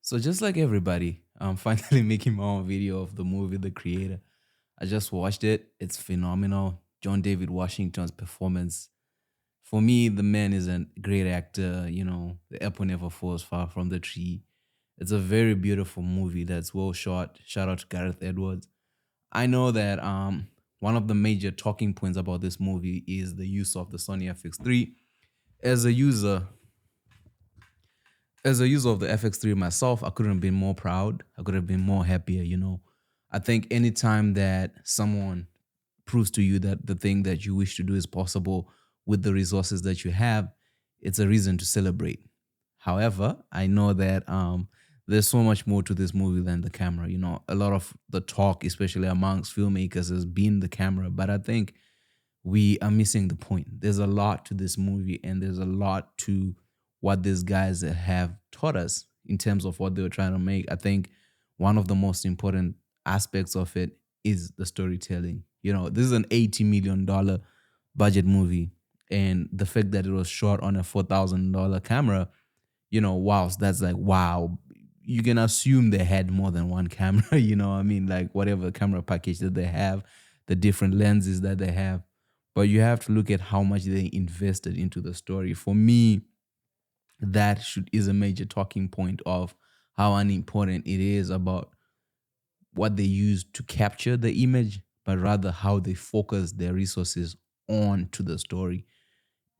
So just like everybody, I'm finally making my own video of the movie The Creator. I just watched it. It's phenomenal. John David Washington's performance. For me, the man is a great actor. The apple never falls far from the tree. It's a very beautiful movie that's well shot. Shout out to Gareth Edwards. I know that one of the major talking points about this movie is the use of the Sony FX3. As a user, as a user of the FX3 myself, I couldn't have been more proud. I could have been more happier. I think anytime that someone proves to you that the thing that you wish to do is possible with the resources that you have, it's a reason to celebrate. However, I know that there's so much more to this movie than the camera. A lot of the talk, especially amongst filmmakers, has been the camera, but I think we are missing the point. There's a lot to this movie, and there's a lot to what these guys have taught us in terms of what they were trying to make. I think one of the most important aspects of it is the storytelling. This is an $80 million budget movie, and the fact that it was shot on a $4,000 camera, whilst that's like, wow, you can assume they had more than one camera. I mean, like whatever camera package that they have, the different lenses that they have, but you have to look at how much they invested into the story. For me, that is a major talking point of how unimportant it is about what they use to capture the image, but rather how they focus their resources on to the story.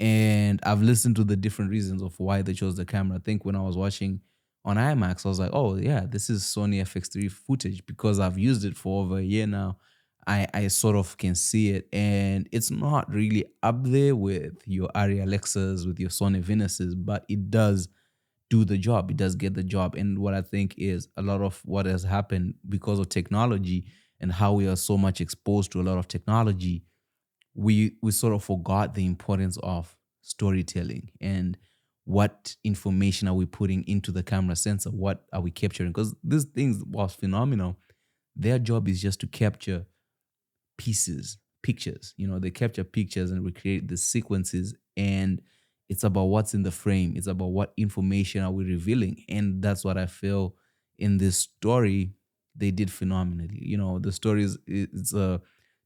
And I've listened to the different reasons of why they chose the camera. I think when I was watching on IMAX, I was like, oh yeah, this is Sony FX3 footage because I've used it for over a year now. I sort of can see it, and it's not really up there with your Arri Alexas, with your Sony Venuses, but it does do the job. It does get the job. And what I think is a lot of what has happened because of technology and how we are so much exposed to a lot of technology, we sort of forgot the importance of storytelling and what information are we putting into the camera sensor, what are we capturing, because these things was phenomenal. Their job is just to capture pieces, pictures. They capture pictures and recreate the sequences, and it's about what's in the frame. It's about what information are we revealing, and that's what I feel in this story they did phenomenally. The story is it's a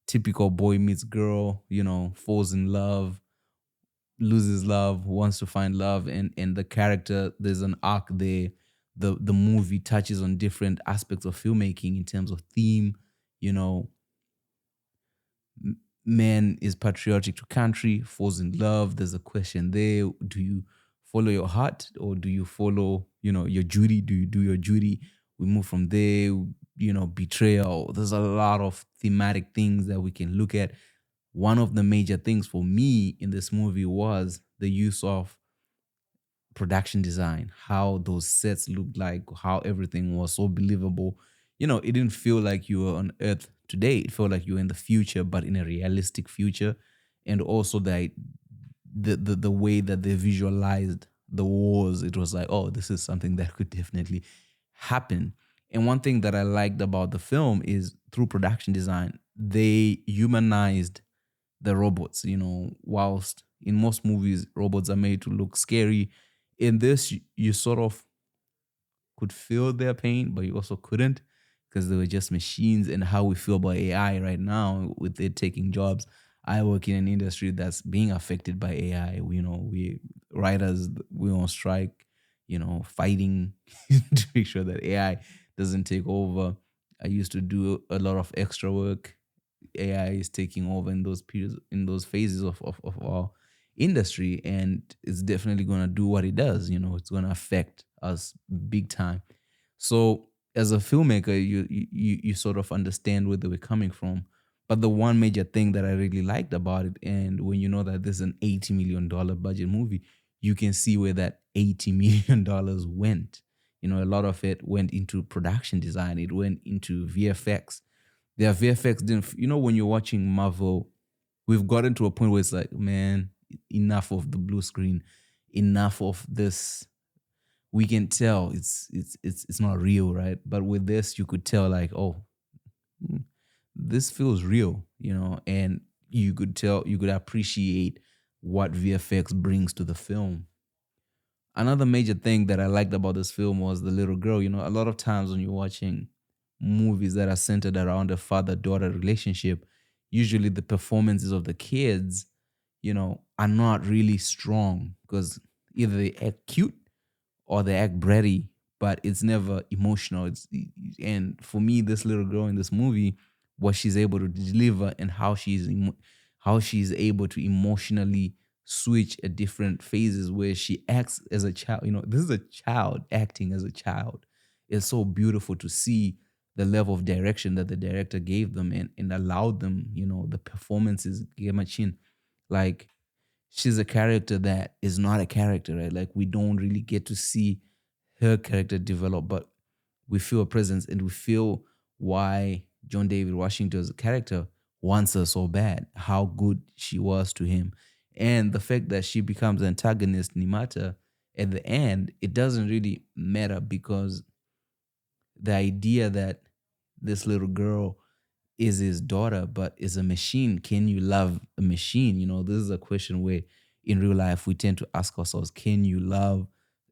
typical boy meets girl. Falls in love, loses love, wants to find love, and the character, there's an arc there. The movie touches on different aspects of filmmaking in terms of theme. You know, Man is patriotic to country, falls in love. There's a question there. Do you follow your heart, or do you follow, your duty? Do you do your duty? We move from there, betrayal. There's a lot of thematic things that we can look at. One of the major things for me in this movie was the use of production design, how those sets looked like, how everything was so believable. It didn't feel like you were on Earth today. It felt like you were in the future, but in a realistic future. And also the way that they visualized the wars, it was like, oh, this is something that could definitely happen. And one thing that I liked about the film is through production design, they humanized the robots. Whilst in most movies robots are made to look scary, in this you sort of could feel their pain, but you also couldn't, because they were just machines. And how we feel about AI right now with it taking jobs. I work in an industry that's being affected by AI. We writers, we're on strike, fighting to make sure that AI doesn't take over. I used to do a lot of extra work. AI is taking over in those periods, in those phases of our industry, and it's definitely going to do what it does. It's going to affect us big time. So as a filmmaker, you sort of understand where they were coming from. But the one major thing that I really liked about it, and when you know that this is an $80 million budget movie, you can see where that $80 million went. A lot of it went into production design. It went into VFX. Their VFX didn't, when you're watching Marvel, we've gotten to a point where it's like, man, enough of the blue screen, enough of this. We can tell it's not real, right? But with this, you could tell like, oh, this feels real, and you could tell, you could appreciate what VFX brings to the film. Another major thing that I liked about this film was the little girl. You know, a lot of times when you're watching movies that are centered around a father-daughter relationship, usually the performances of the kids, are not really strong because either they act cute or they act bratty, but it's never emotional. And for me, this little girl in this movie, what she's able to deliver and how she's able to emotionally switch at different phases where she acts as a child. This is a child acting as a child. It's so beautiful to see the level of direction that the director gave them and allowed them, the performances, Gemachin. Like she's a character that is not a character, right? Like we don't really get to see her character develop, but we feel a presence and we feel why John David Washington's character wants her so bad, how good she was to him. And the fact that she becomes antagonist Nimata at the end, it doesn't really matter because the idea that this little girl is his daughter, but is a machine. Can you love a machine? This is a question where in real life we tend to ask ourselves, can you love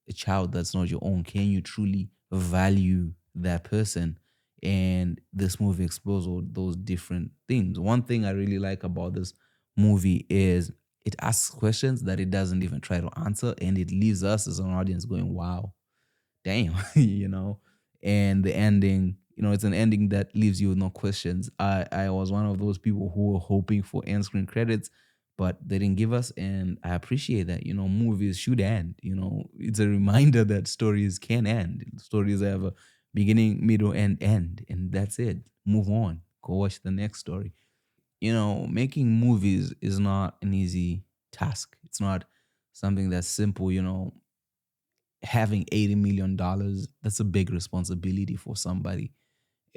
a child that's not your own? Can you truly value that person? And this movie explores all those different things. One thing I really like about this movie is it asks questions that it doesn't even try to answer, and it leaves us as an audience going, wow, damn, and the ending, it's an ending that leaves you with no questions. I was one of those people who were hoping for end screen credits, but they didn't give us, and I appreciate that. Movies should end. It's a reminder that stories can end. Stories have a beginning, middle, and end, and that's it. Move on, go watch the next story. Making movies is not an easy task. It's not something that's simple. Having $80 million, that's a big responsibility for somebody.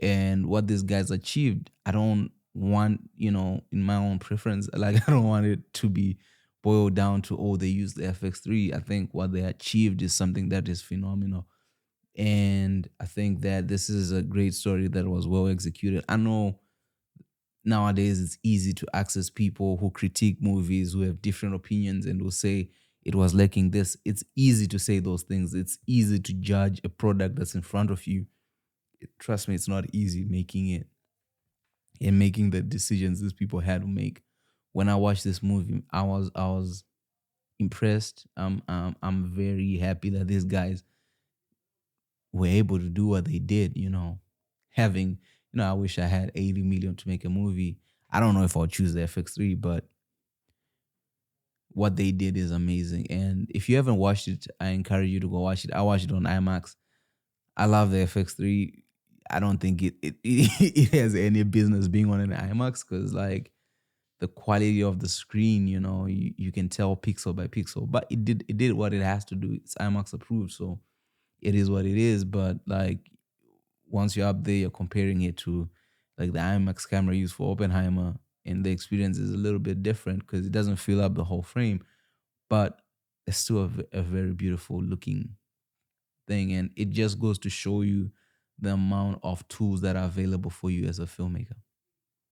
And what these guys achieved, I don't want, in my own preference, like I don't want it to be boiled down to, oh, they used the FX3. I think what they achieved is something that is phenomenal. And I think that this is a great story that was well executed. I know nowadays it's easy to access people who critique movies, who have different opinions, and will say it was lacking this. It's easy to say those things. It's easy to judge a product that's in front of you. Trust me, it's not easy making it and making the decisions these people had to make. When I watched this movie, I was impressed. I'm very happy that these guys were able to do what they did. Having, I wish I had 80 million to make a movie. I don't know if I'll choose the FX3, but what they did is amazing. And if you haven't watched it, I encourage you to go watch it. I watched it on IMAX. I love the FX3. I don't think it has any business being on an IMAX because like the quality of the screen, you can tell pixel by pixel. But it did what it has to do. It's IMAX approved, so it is what it is. But like once you're up there, you're comparing it to like the IMAX camera used for Oppenheimer, and the experience is a little bit different because it doesn't fill up the whole frame, but it's still a very beautiful looking thing. And it just goes to show you the amount of tools that are available for you as a filmmaker.